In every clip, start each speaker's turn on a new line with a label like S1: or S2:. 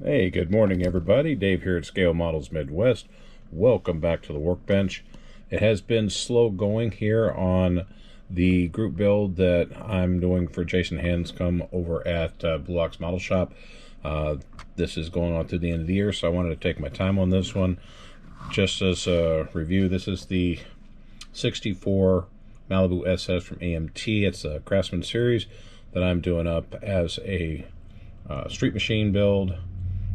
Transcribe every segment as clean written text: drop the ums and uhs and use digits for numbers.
S1: Hey, good morning everybody. Dave here at Scale Models Midwest. Welcome back to the workbench. It has been slow going here on the group build that I'm doing for Jason Hanscom over at Blue Ox Model Shop. This is going on through the end of the year, so I wanted to take my time on this one. Just as a review, this is the 64 Malibu SS from AMT. It's a Craftsman series that I'm doing up as a street machine build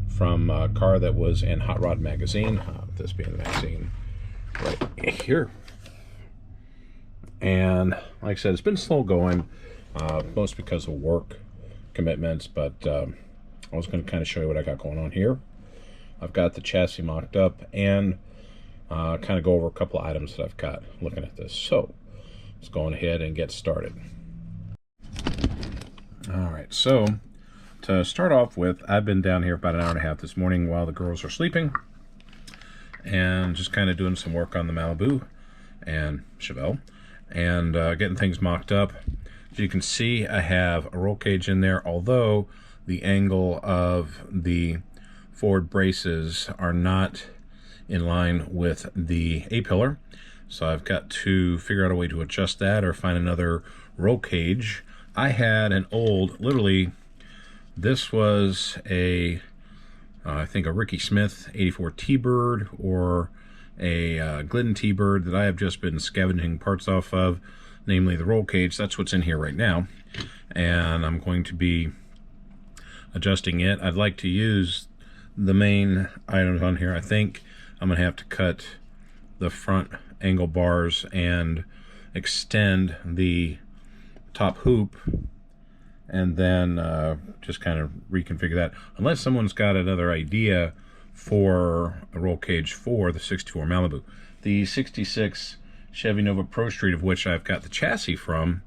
S1: from a car that was in Hot Rod magazine, this being the magazine right here. And like I said, it's been slow going, most because of work commitments, but I was going to kind of show you what I got going on here. I've got the chassis mocked up and kind of go over a couple of items that I've got looking at this. So let's go on ahead and get started. All right, so to start off with, I've been down here about an hour and a half this morning while the girls are sleeping and just kind of doing some work on the Malibu and Chevelle and getting things mocked up. As you can see, I have a roll cage in there, although the angle of the forward braces are not in line with the A-pillar, so I've got to figure out a way to adjust that or find another roll cage. I had an old, literally, this was a, I think a Ricky Smith 84 T-Bird or a Glidden T-Bird that I have just been scavenging parts off of, namely the roll cage. That's what's in here right now, and I'm going to be adjusting it. I'd like to use the main items on here. I think I'm going to have to cut the front angle bars and extend the top hoop and then just kind of reconfigure that, unless someone's got another idea for a roll cage for the 64 Malibu. The 66 Chevy Nova Pro Street, of which I've got the chassis from,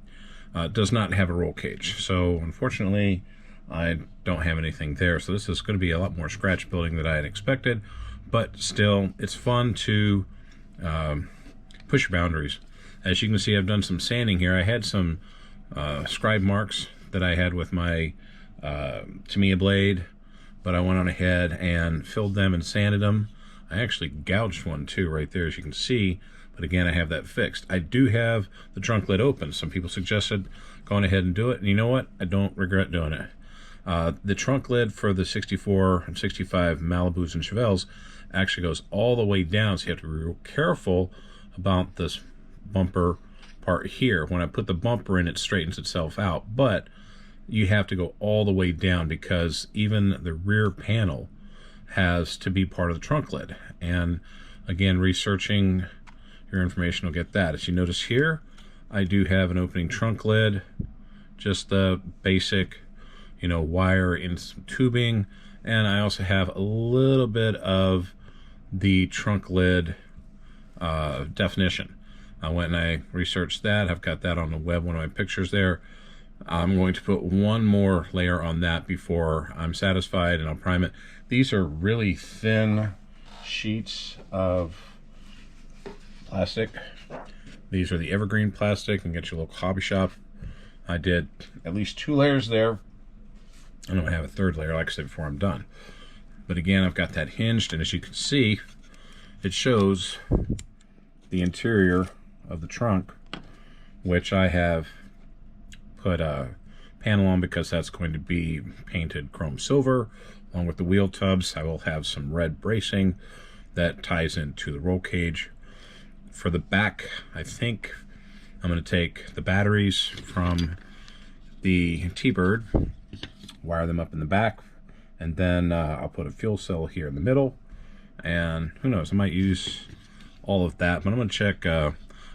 S1: does not have a roll cage, so unfortunately I don't have anything there. So this is going to be a lot more scratch building than I had expected, but still, it's fun to push your boundaries. As you can see, I've done some sanding here. I had some scribe marks that I had with my Tamiya blade, but I went on ahead and filled them and sanded them. I actually gouged one too right there, as you can see, but again, I have that fixed. I do have the trunk lid open. Some people suggested going ahead and do it, and you know what? I don't regret doing it. The trunk lid for the 64 and 65 Malibus and Chevelles actually goes all the way down, so you have to be real careful about this bumper part here. When I put the bumper in, it straightens itself out, but you have to go all the way down because even the rear panel has to be part of the trunk lid. And again, researching your information will get that. As you notice here, I do have an opening trunk lid, just the basic, you know, wire and some tubing, and I also have a little bit of the trunk lid definition. I went and I researched that. I've got that on the web, one of my pictures there. I'm going to put one more layer on that before I'm satisfied, and I'll prime it. These are really thin sheets of plastic. These are the evergreen plastic. You can get your local hobby shop. I did at least 2 layers there. I don't have a third layer, like I said, before I'm done. But again, I've got that hinged, and as you can see, it shows the interior of the trunk, which I have put a panel on because that's going to be painted chrome silver. Along with the wheel tubs, I will have some red bracing that ties into the roll cage. For the back, I think I'm going to take the batteries from the T-Bird, wire them up in the back, and then I'll put a fuel cell here in the middle, and who knows, I might use all of that, but I'm going to check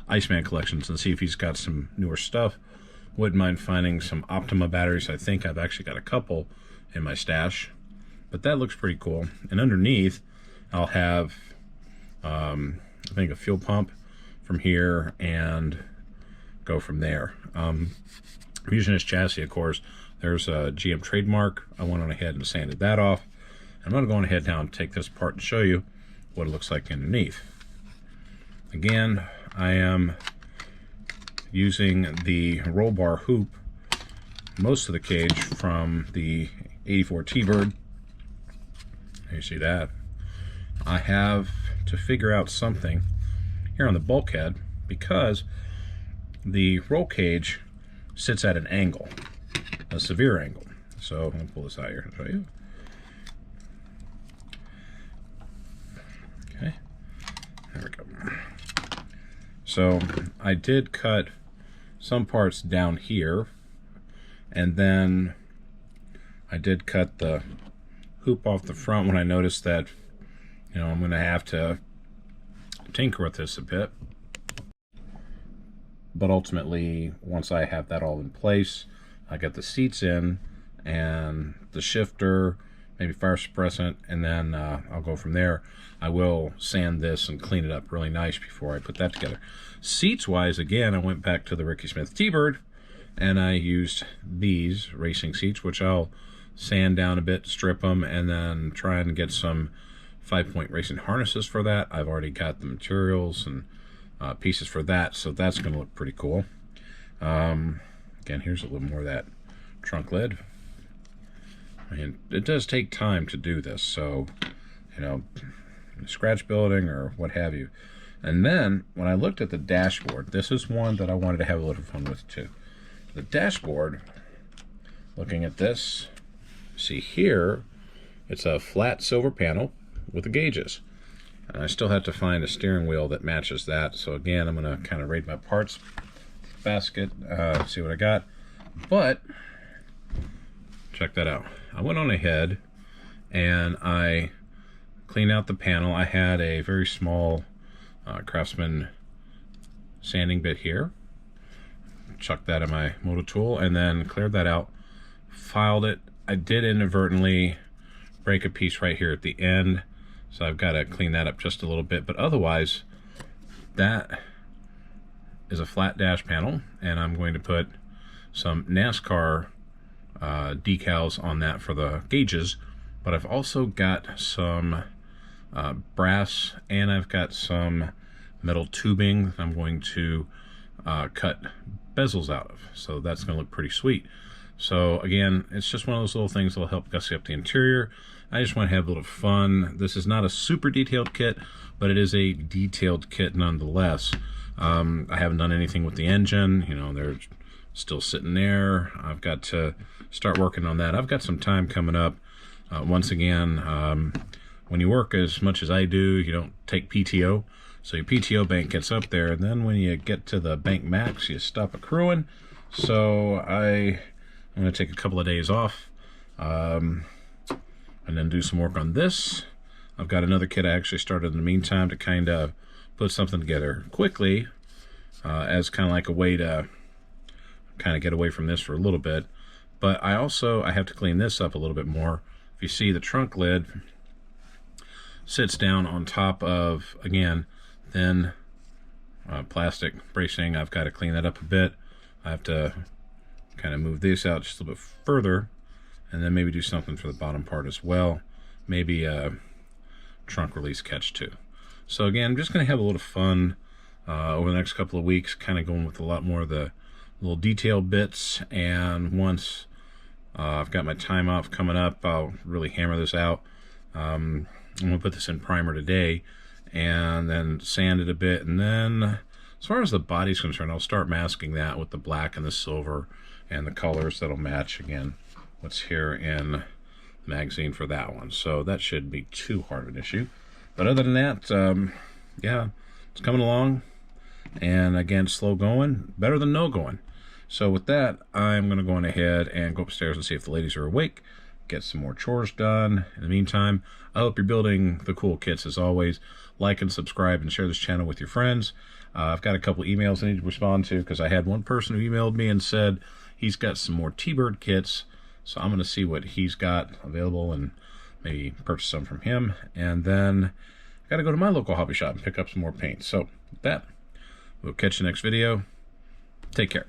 S1: Iceman Collections and see if he's got some newer stuff. Wouldn't mind finding some Optima batteries. I think I've actually got a couple in my stash, but that looks pretty cool. And underneath, I'll have, I think, a fuel pump from here and go from there. I'm using this chassis, of course. There's a GM trademark. I went on ahead and sanded that off. I'm going to go on ahead now and take this apart and show you what it looks like underneath. Again, I am using the roll bar hoop, most of the cage from the 84 T-Bird, You see that? I have to figure out something here on the bulkhead because the roll cage sits at an angle, a severe angle. So I'm going to pull this out here and show you. Okay, there we go. So I did cut some parts down here, and then I did cut the hoop off the front when I noticed that, you know, I'm going to have to tinker with this a bit. But ultimately, once I have that all in place, I got the seats in and the shifter, maybe fire suppressant, and then I'll go from there. I will sand this and clean it up really nice before I put that together. Seats wise, again, I went back to the Ricky Smith T-Bird and I used these racing seats, which I'll sand down a bit, strip them, and then try and get some 5-point racing harnesses for that. I've already got the materials and pieces for that, so that's going to look pretty cool. Again, here's a little more of that trunk lid. And it does take time to do this, so, you know, scratch building or what have you. And then when I looked at the dashboard, this is one that I wanted to have a little fun with too. The dashboard, looking at this, see here, it's a flat silver panel with the gauges. And I still have to find a steering wheel that matches that. So again, I'm going to kind of raid my parts basket, see what I got. But check that out. I went on ahead and I cleaned out the panel. I had a very small Craftsman sanding bit here. Chucked that in my motor tool and then cleared that out, filed it. I did inadvertently break a piece right here at the end, so I've got to clean that up just a little bit, but otherwise that is a flat dash panel, and I'm going to put some NASCAR decals on that for the gauges, but I've also got some brass and I've got some metal tubing I'm going to cut bezels out of, so that's going to look pretty sweet. So again, it's just one of those little things that will help gussy up the interior. I just want to have a little fun. This is not a super detailed kit, but it is a detailed kit nonetheless. I haven't done anything with the engine, you know, they're still sitting there. I've got to start working on that. I've got some time coming up. Once again, when you work as much as I do, you don't take PTO. So your PTO bank gets up there, and then when you get to the bank max, you stop accruing. So I'm going to take a couple of days off and then do some work on this. I've got another kit I actually started in the meantime to kind of put something together quickly as kind of like a way to kind of get away from this for a little bit. But I have to clean this up a little bit more. If you see, the trunk lid sits down on top of, again, thin plastic bracing. I've got to clean that up a bit. I have to kind of move this out just a little bit further, and then maybe do something for the bottom part as well. Maybe a trunk release catch too. So again, I'm just going to have a little fun over the next couple of weeks, kind of going with a lot more of the little detail bits. And once I've got my time off coming up, I'll really hammer this out. I'm going to put this in primer today and then sand it a bit, and then as far as the body's concerned, I'll start masking that with the black and the silver and the colors that'll match, again, what's here in the magazine for that one. So that shouldn't be too hard of an issue. But other than that, yeah, it's coming along. And again, slow going, better than no going. So with that, I'm going to go on ahead and go upstairs and see if the ladies are awake, get some more chores done. In the meantime, I hope you're building the cool kits as always. Like and subscribe and share this channel with your friends. I've got a couple emails I need to respond to because I had one person who emailed me and said he's got some more T-Bird kits. So I'm going to see what he's got available and maybe purchase some from him. And then I got to go to my local hobby shop and pick up some more paint. So with that, we'll catch you next video. Take care.